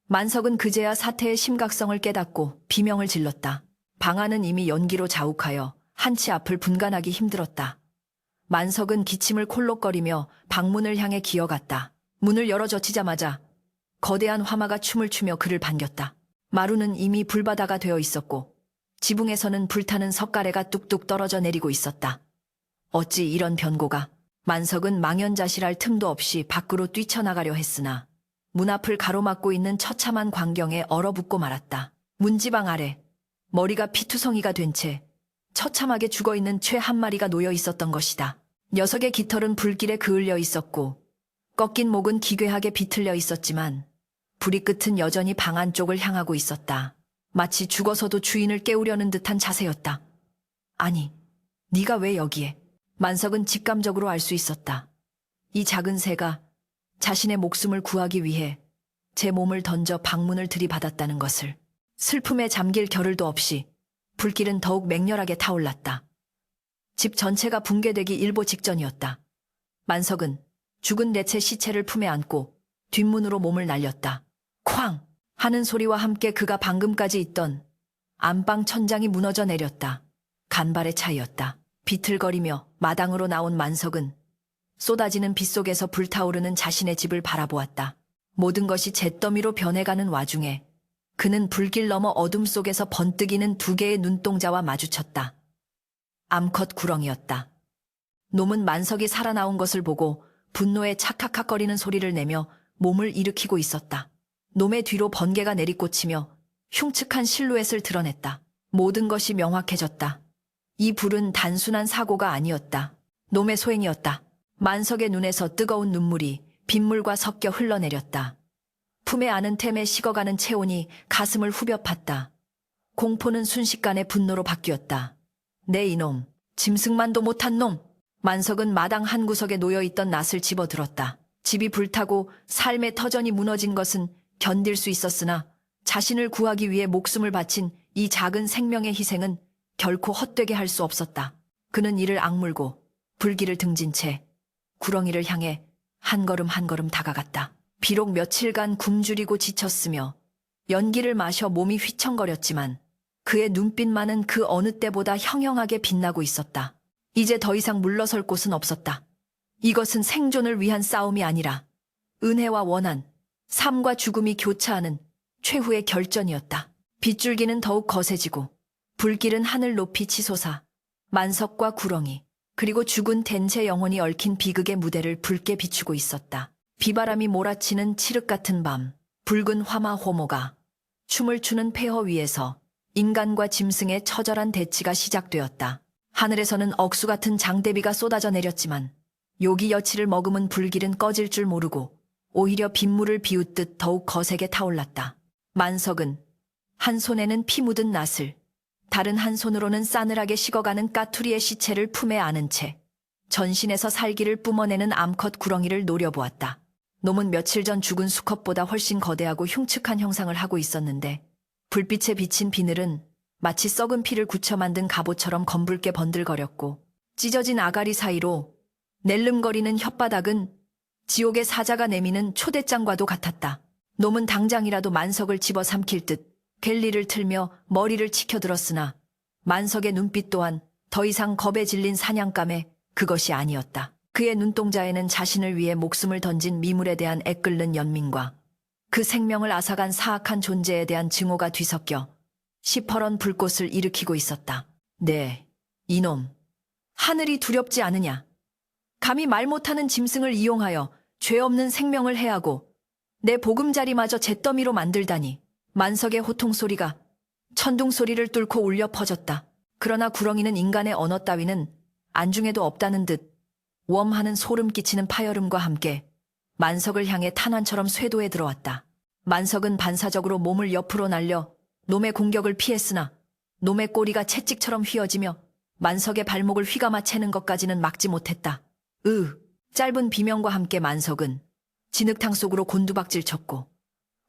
만석은 그제야 사태의 심각성을 깨닫고 비명을 질렀다. 방 안은 이미 연기로 자욱하여 한치 앞을 분간하기 힘들었다. 만석은 기침을 콜록거리며 방문을 향해 기어갔다. 문을 열어 젖히자마자 거대한 화마가 춤을 추며 그를 반겼다. 마루는 이미 불바다가 되어 있었고 지붕에서는 불타는 석가래가 뚝뚝 떨어져 내리고 있었다. 어찌 이런 변고가. 만석은 망연자실할 틈도 없이 밖으로 뛰쳐나가려 했으나 문 앞을 가로막고 있는 처참한 광경에 얼어붙고 말았다. 문지방 아래 머리가 피투성이가 된 채 처참하게 죽어있는 쇠 한 마리가 놓여 있었던 것이다. 녀석의 깃털은 불길에 그을려 있었고 꺾인 목은 기괴하게 비틀려 있었지만 부리 끝은 여전히 방 안쪽을 향하고 있었다. 마치 죽어서도 주인을 깨우려는 듯한 자세였다. 아니, 네가 왜 여기에? 만석은 직감적으로 알 수 있었다. 이 작은 새가 자신의 목숨을 구하기 위해 제 몸을 던져 방문을 들이받았다는 것을. 슬픔에 잠길 겨를도 없이 불길은 더욱 맹렬하게 타올랐다. 집 전체가 붕괴되기 일보 직전이었다. 만석은 죽은 넷의 시체를 품에 안고 뒷문으로 몸을 날렸다. 쾅! 하는 소리와 함께 그가 방금까지 있던 안방 천장이 무너져 내렸다. 간발의 차이였다. 비틀거리며 마당으로 나온 만석은 쏟아지는 빛 속에서 불타오르는 자신의 집을 바라보았다. 모든 것이 잿더미로 변해가는 와중에 그는 불길 너머 어둠 속에서 번뜩이는 두 개의 눈동자와 마주쳤다. 암컷 구렁이였다. 놈은 만석이 살아나온 것을 보고 분노에 착각거리는 소리를 내며 몸을 일으키고 있었다. 놈의 뒤로 번개가 내리꽂히며 흉측한 실루엣을 드러냈다. 모든 것이 명확해졌다. 이 불은 단순한 사고가 아니었다. 놈의 소행이었다. 만석의 눈에서 뜨거운 눈물이 빗물과 섞여 흘러내렸다. 품에 안은 템에 식어가는 체온이 가슴을 후벼 팠다. 공포는 순식간에 분노로 바뀌었다. 내 이놈, 짐승만도 못한 놈! 만석은 마당 한 구석에 놓여있던 낫을 집어들었다. 집이 불타고 삶의 터전이 무너진 것은 견딜 수 있었으나 자신을 구하기 위해 목숨을 바친 이 작은 생명의 희생은 결코 헛되게 할 수 없었다. 그는 이를 악물고 불길을 등진 채 구렁이를 향해 한 걸음 한 걸음 다가갔다. 비록 며칠간 굶주리고 지쳤으며 연기를 마셔 몸이 휘청거렸지만 그의 눈빛만은 그 어느 때보다 형형하게 빛나고 있었다. 이제 더 이상 물러설 곳은 없었다. 이것은 생존을 위한 싸움이 아니라 은혜와 원한, 삶과 죽음이 교차하는 최후의 결전이었다. 빗줄기는 더욱 거세지고 불길은 하늘 높이 치솟아 만석과 구렁이 그리고 죽은 댄제 영혼이 얽힌 비극의 무대를 붉게 비추고 있었다. 비바람이 몰아치는 칠흑 같은 밤, 붉은 화마 호모가 춤을 추는 폐허 위에서 인간과 짐승의 처절한 대치가 시작되었다. 하늘에서는 억수 같은 장대비가 쏟아져 내렸지만 요기 여치를 머금은 불길은 꺼질 줄 모르고 오히려 빗물을 비웃듯 더욱 거세게 타올랐다. 만석은 한 손에는 피 묻은 낫을, 다른 한 손으로는 싸늘하게 식어가는 까투리의 시체를 품에 안은 채 전신에서 살기를 뿜어내는 암컷 구렁이를 노려보았다. 놈은 며칠 전 죽은 수컷보다 훨씬 거대하고 흉측한 형상을 하고 있었는데 불빛에 비친 비늘은 마치 썩은 피를 굳혀 만든 갑옷처럼 검붉게 번들거렸고 찢어진 아가리 사이로 낼름거리는 혓바닥은 지옥의 사자가 내미는 초대장과도 같았다. 놈은 당장이라도 만석을 집어삼킬 듯 갤리를 틀며 머리를 치켜들었으나 만석의 눈빛 또한 더 이상 겁에 질린 사냥감에 그것이 아니었다. 그의 눈동자에는 자신을 위해 목숨을 던진 미물에 대한 애끓는 연민과 그 생명을 앗아간 사악한 존재에 대한 증오가 뒤섞여 시퍼런 불꽃을 일으키고 있었다. 네, 이놈. 하늘이 두렵지 않으냐? 감히 말 못하는 짐승을 이용하여 죄 없는 생명을 해하고 내 보금자리마저 잿더미로 만들다니. 만석의 호통 소리가 천둥 소리를 뚫고 울려 퍼졌다. 그러나 구렁이는 인간의 언어 따위는 안중에도 없다는 듯 웜하는 소름 끼치는 파열음과 함께 만석을 향해 탄환처럼 쇄도에 들어왔다. 만석은 반사적으로 몸을 옆으로 날려 놈의 공격을 피했으나 놈의 꼬리가 채찍처럼 휘어지며 만석의 발목을 휘감아 채는 것까지는 막지 못했다. 짧은 비명과 함께 만석은 진흙탕 속으로 곤두박질 쳤고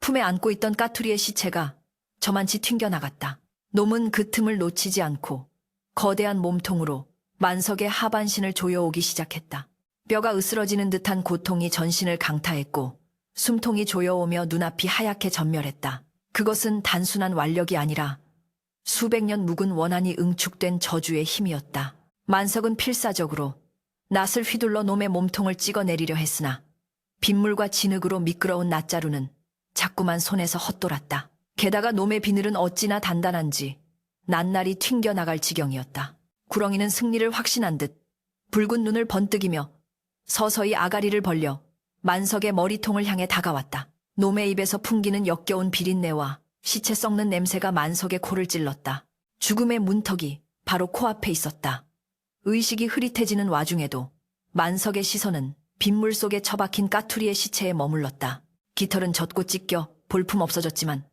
품에 안고 있던 까투리의 시체가 저만치 튕겨나갔다. 놈은 그 틈을 놓치지 않고 거대한 몸통으로 만석의 하반신을 조여오기 시작했다. 뼈가 으스러지는 듯한 고통이 전신을 강타했고 숨통이 조여오며 눈앞이 하얗게 전멸했다. 그것은 단순한 완력이 아니라 수백 년 묵은 원한이 응축된 저주의 힘이었다. 만석은 필사적으로 낫을 휘둘러 놈의 몸통을 찍어내리려 했으나 빗물과 진흙으로 미끄러운 낫자루는 자꾸만 손에서 헛돌았다. 게다가 놈의 비늘은 어찌나 단단한지 낱날이 튕겨나갈 지경이었다. 구렁이는 승리를 확신한 듯 붉은 눈을 번뜩이며 서서히 아가리를 벌려 만석의 머리통을 향해 다가왔다. 놈의 입에서 풍기는 역겨운 비린내와 시체 썩는 냄새가 만석의 코를 찔렀다. 죽음의 문턱이 바로 코앞에 있었다. 의식이 흐릿해지는 와중에도 만석의 시선은 빗물 속에 처박힌 까투리의 시체에 머물렀다. 깃털은 젖고 찢겨 볼품 없어졌지만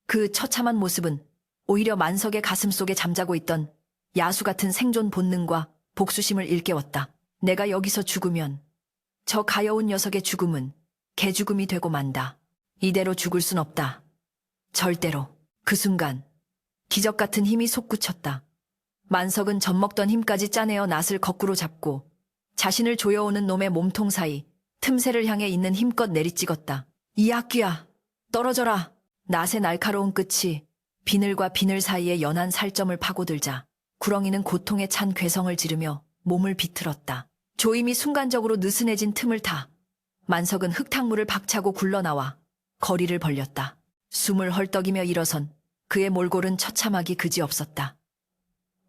그 처참한 모습은 오히려 만석의 가슴 속에 잠자고 있던 야수 같은 생존 본능과 복수심을 일깨웠다. 내가 여기서 죽으면 저 가여운 녀석의 죽음은 개죽음이 되고 만다. 이대로 죽을 순 없다. 절대로. 그 순간 기적 같은 힘이 솟구쳤다. 만석은 젖먹던 힘까지 짜내어 낫을 거꾸로 잡고 자신을 조여오는 놈의 몸통 사이 틈새를 향해 있는 힘껏 내리찍었다. 이 악귀야, 떨어져라. 낫의 날카로운 끝이 비늘과 비늘 사이의 연한 살점을 파고들자 구렁이는 고통에 찬 괴성을 지르며 몸을 비틀었다. 조임이 순간적으로 느슨해진 틈을 타 만석은 흙탕물을 박차고 굴러나와 거리를 벌렸다. 숨을 헐떡이며 일어선 그의 몰골은 처참하기 그지없었다.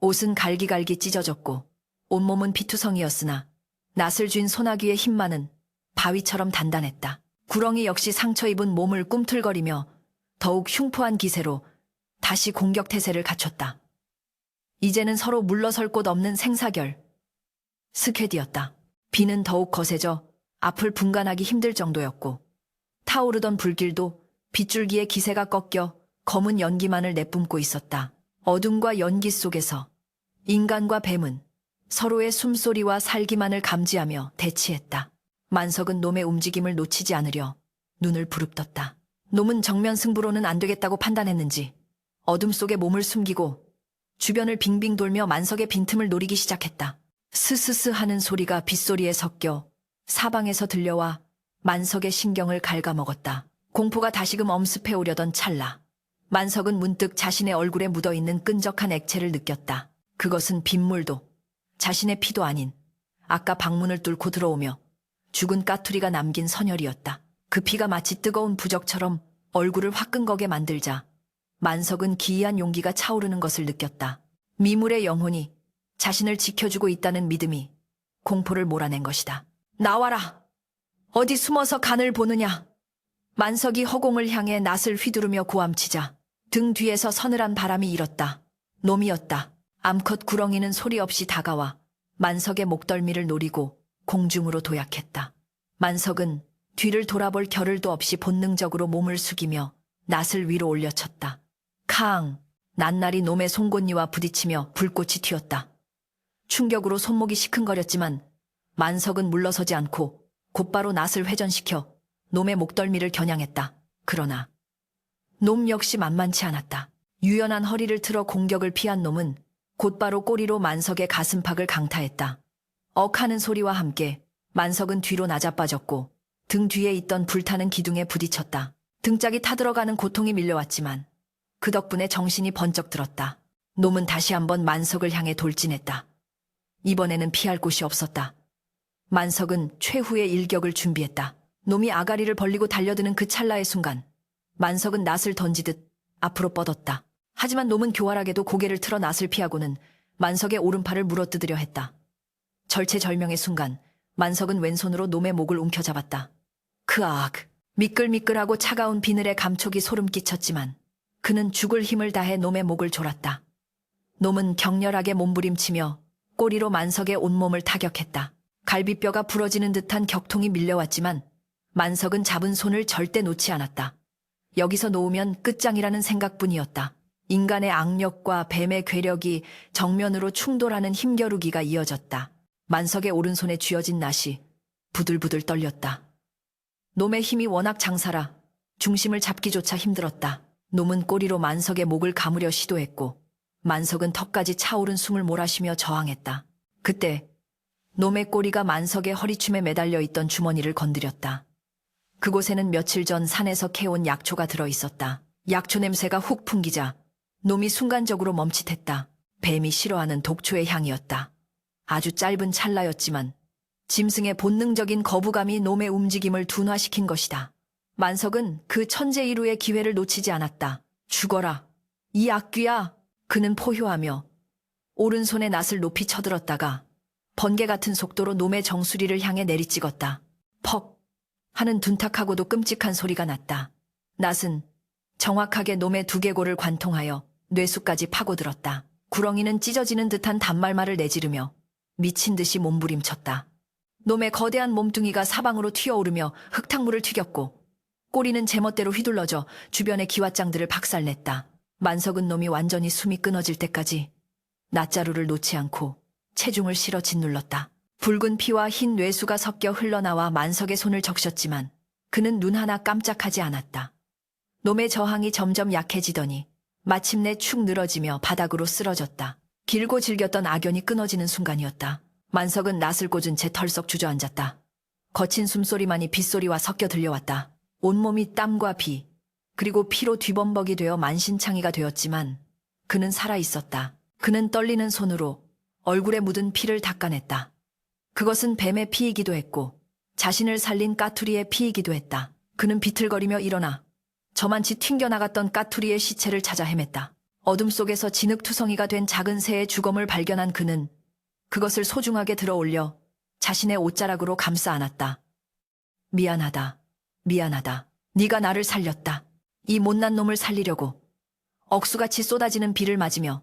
옷은 갈기갈기 찢어졌고 온몸은 피투성이었으나 낫을 쥔 소나귀의 힘만은 바위처럼 단단했다. 구렁이 역시 상처 입은 몸을 꿈틀거리며 더욱 흉포한 기세로 다시 공격 태세를 갖췄다. 이제는 서로 물러설 곳 없는 생사결. 스퀘디였다. 비는 더욱 거세져 앞을 분간하기 힘들 정도였고 타오르던 불길도 빗줄기의 기세가 꺾여 검은 연기만을 내뿜고 있었다. 어둠과 연기 속에서 인간과 뱀은 서로의 숨소리와 살기만을 감지하며 대치했다. 만석은 놈의 움직임을 놓치지 않으려 눈을 부릅떴다. 놈은 정면 승부로는 안 되겠다고 판단했는지 어둠 속에 몸을 숨기고 주변을 빙빙 돌며 만석의 빈틈을 노리기 시작했다. 스스스 하는 소리가 빗소리에 섞여 사방에서 들려와 만석의 신경을 갉아먹었다. 공포가 다시금 엄습해 오려던 찰나 만석은 문득 자신의 얼굴에 묻어있는 끈적한 액체를 느꼈다. 그것은 빗물도 자신의 피도 아닌 아까 방문을 뚫고 들어오며 죽은 까투리가 남긴 선혈이었다. 그 피가 마치 뜨거운 부적처럼 얼굴을 화끈거게 만들자 만석은 기이한 용기가 차오르는 것을 느꼈다. 미물의 영혼이 자신을 지켜주고 있다는 믿음이 공포를 몰아낸 것이다. 나와라! 어디 숨어서 간을 보느냐! 만석이 허공을 향해 낫을 휘두르며 고함치자 등 뒤에서 서늘한 바람이 일었다. 놈이었다. 암컷 구렁이는 소리 없이 다가와 만석의 목덜미를 노리고 공중으로 도약했다. 만석은 뒤를 돌아볼 겨를도 없이 본능적으로 몸을 숙이며 낫을 위로 올려쳤다. 캉! 낱날이 놈의 송곳니와 부딪히며 불꽃이 튀었다. 충격으로 손목이 시큰거렸지만 만석은 물러서지 않고 곧바로 낫을 회전시켜 놈의 목덜미를 겨냥했다. 그러나 놈 역시 만만치 않았다. 유연한 허리를 틀어 공격을 피한 놈은 곧바로 꼬리로 만석의 가슴팍을 강타했다. 억하는 소리와 함께 만석은 뒤로 낮아빠졌고 등 뒤에 있던 불타는 기둥에 부딪혔다. 등짝이 타들어가는 고통이 밀려왔지만 그 덕분에 정신이 번쩍 들었다. 놈은 다시 한번 만석을 향해 돌진했다. 이번에는 피할 곳이 없었다. 만석은 최후의 일격을 준비했다. 놈이 아가리를 벌리고 달려드는 그 찰나의 순간 만석은 낫을 던지듯 앞으로 뻗었다. 하지만 놈은 교활하게도 고개를 틀어 낫을 피하고는 만석의 오른팔을 물어뜯으려 했다. 절체절명의 순간 만석은 왼손으로 놈의 목을 움켜잡았다. 크악! 미끌미끌하고 차가운 비늘에 감촉이 소름 끼쳤지만 그는 죽을 힘을 다해 놈의 목을 졸았다. 놈은 격렬하게 몸부림치며 꼬리로 만석의 온몸을 타격했다. 갈비뼈가 부러지는 듯한 격통이 밀려왔지만 만석은 잡은 손을 절대 놓지 않았다. 여기서 놓으면 끝장이라는 생각뿐이었다. 인간의 악력과 뱀의 괴력이 정면으로 충돌하는 힘겨루기가 이어졌다. 만석의 오른손에 쥐어진 낫이 부들부들 떨렸다. 놈의 힘이 워낙 장사라 중심을 잡기조차 힘들었다. 놈은 꼬리로 만석의 목을 가무려 시도했고 만석은 턱까지 차오른 숨을 몰아쉬며 저항했다. 그때 놈의 꼬리가 만석의 허리춤에 매달려 있던 주머니를 건드렸다. 그곳에는 며칠 전 산에서 캐온 약초가 들어있었다. 약초 냄새가 훅 풍기자 놈이 순간적으로 멈칫했다. 뱀이 싫어하는 독초의 향이었다. 아주 짧은 찰나였지만 짐승의 본능적인 거부감이 놈의 움직임을 둔화시킨 것이다. 만석은 그 천재이루의 기회를 놓치지 않았다. 죽어라. 이 악귀야. 그는 포효하며 오른손에 낫을 높이 쳐들었다가 번개 같은 속도로 놈의 정수리를 향해 내리찍었다. 퍽 하는 둔탁하고도 끔찍한 소리가 났다. 낫은 정확하게 놈의 두개골을 관통하여 뇌수까지 파고들었다. 구렁이는 찢어지는 듯한 단말말을 내지르며 미친 듯이 몸부림쳤다. 놈의 거대한 몸뚱이가 사방으로 튀어오르며 흙탕물을 튀겼고 꼬리는 제멋대로 휘둘러져 주변의 기왓장들을 박살냈다. 만석은 놈이 완전히 숨이 끊어질 때까지 낫자루를 놓지 않고 체중을 실어 짓눌렀다. 붉은 피와 흰 뇌수가 섞여 흘러나와 만석의 손을 적셨지만 그는 눈 하나 깜짝하지 않았다. 놈의 저항이 점점 약해지더니 마침내 축 늘어지며 바닥으로 쓰러졌다. 길고 질겼던 악연이 끊어지는 순간이었다. 만석은 낫을 꽂은 채 털썩 주저앉았다. 거친 숨소리만이 빗소리와 섞여 들려왔다. 온몸이 땀과 비, 그리고 피로 뒤범벅이 되어 만신창이가 되었지만 그는 살아있었다. 그는 떨리는 손으로 얼굴에 묻은 피를 닦아냈다. 그것은 뱀의 피이기도 했고 자신을 살린 까투리의 피이기도 했다. 그는 비틀거리며 일어나 저만치 튕겨나갔던 까투리의 시체를 찾아 헤맸다. 어둠 속에서 진흙투성이가 된 작은 새의 주검을 발견한 그는 그것을 소중하게 들어올려 자신의 옷자락으로 감싸 안았다. 미안하다. 미안하다. 네가 나를 살렸다. 이 못난 놈을 살리려고. 억수같이 쏟아지는 비를 맞으며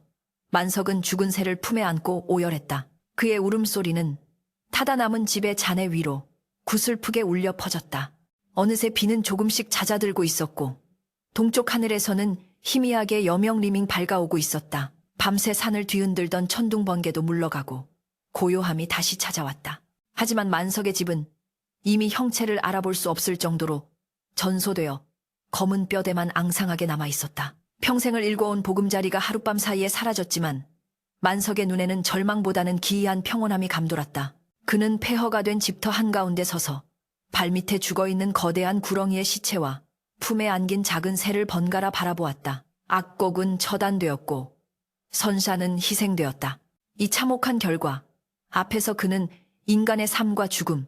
만석은 죽은 새를 품에 안고 오열했다. 그의 울음소리는 타다 남은 집의 잔해 위로 구슬프게 울려 퍼졌다. 어느새 비는 조금씩 잦아들고 있었고 동쪽 하늘에서는 희미하게 여명리밍 밝아오고 있었다. 밤새 산을 뒤흔들던 천둥번개도 물러가고 고요함이 다시 찾아왔다. 하지만 만석의 집은 이미 형체를 알아볼 수 없을 정도로 전소되어 검은 뼈대만 앙상하게 남아있었다. 평생을 일궈온 보금자리가 하룻밤 사이에 사라졌지만 만석의 눈에는 절망보다는 기이한 평온함이 감돌았다. 그는 폐허가 된 집터 한가운데 서서 발밑에 죽어있는 거대한 구렁이의 시체와 품에 안긴 작은 새를 번갈아 바라보았다. 악곡은 처단되었고 선샤는 희생되었다. 이 참혹한 결과 앞에서 그는 인간의 삶과 죽음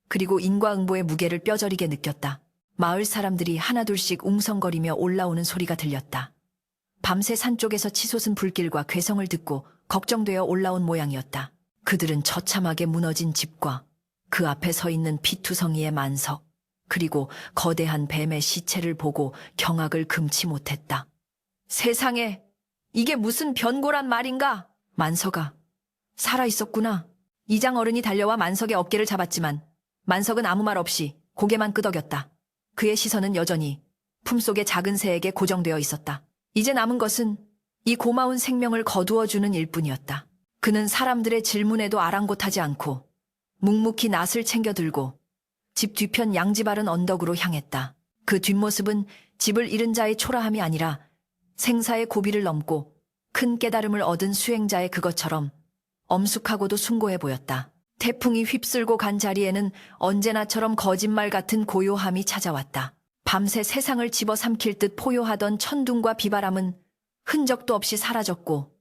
그리고 인과응보의 무게를 뼈저리게 느꼈다. 마을 사람들이 하나둘씩 웅성거리며 올라오는 소리가 들렸다. 밤새 산 쪽에서 치솟은 불길과 괴성을 듣고 걱정되어 올라온 모양이었다. 그들은 처참하게 무너진 집과 그 앞에 서 있는 피투성이의 만석 그리고 거대한 뱀의 시체를 보고 경악을 금치 못했다. 세상에, 이게 무슨 변고란 말인가? 만석아, 살아있었구나. 이장 어른이 달려와 만석의 어깨를 잡았지만 만석은 아무 말 없이 고개만 끄덕였다. 그의 시선은 여전히 품속의 작은 새에게 고정되어 있었다. 이제 남은 것은 이 고마운 생명을 거두어주는 일뿐이었다. 그는 사람들의 질문에도 아랑곳하지 않고 묵묵히 낫을 챙겨 들고 집 뒤편 양지바른 언덕으로 향했다. 그 뒷모습은 집을 잃은 자의 초라함이 아니라 생사의 고비를 넘고 큰 깨달음을 얻은 수행자의 그것처럼 엄숙하고도 숭고해 보였다. 태풍이 휩쓸고 간 자리에는 언제나처럼 거짓말 같은 고요함이 찾아왔다. 밤새 세상을 집어삼킬 듯 포효하던 천둥과 비바람은 흔적도 없이 사라졌고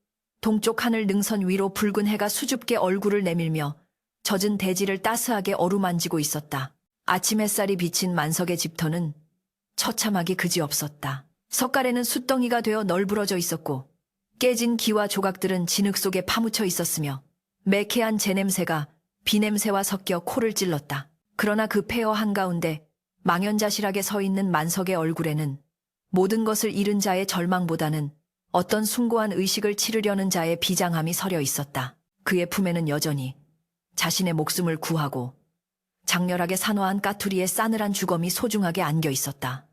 동쪽 하늘 능선 위로 붉은 해가 수줍게 얼굴을 내밀며 젖은 대지를 따스하게 어루만지고 있었다. 아침 햇살이 비친 만석의 집터는 처참하기 그지없었다. 석가래는 숫덩이가 되어 널브러져 있었고 깨진 기와 조각들은 진흙 속에 파묻혀 있었으며 매캐한 재냄새가 비냄새와 섞여 코를 찔렀다. 그러나 그 폐허 한가운데 망연자실하게 서 있는 만석의 얼굴에는 모든 것을 잃은 자의 절망보다는 어떤 숭고한 의식을 치르려는 자의 비장함이 서려 있었다. 그의 품에는 여전히 자신의 목숨을 구하고 장렬하게 산화한 까투리의 싸늘한 주검이 소중하게 안겨 있었다.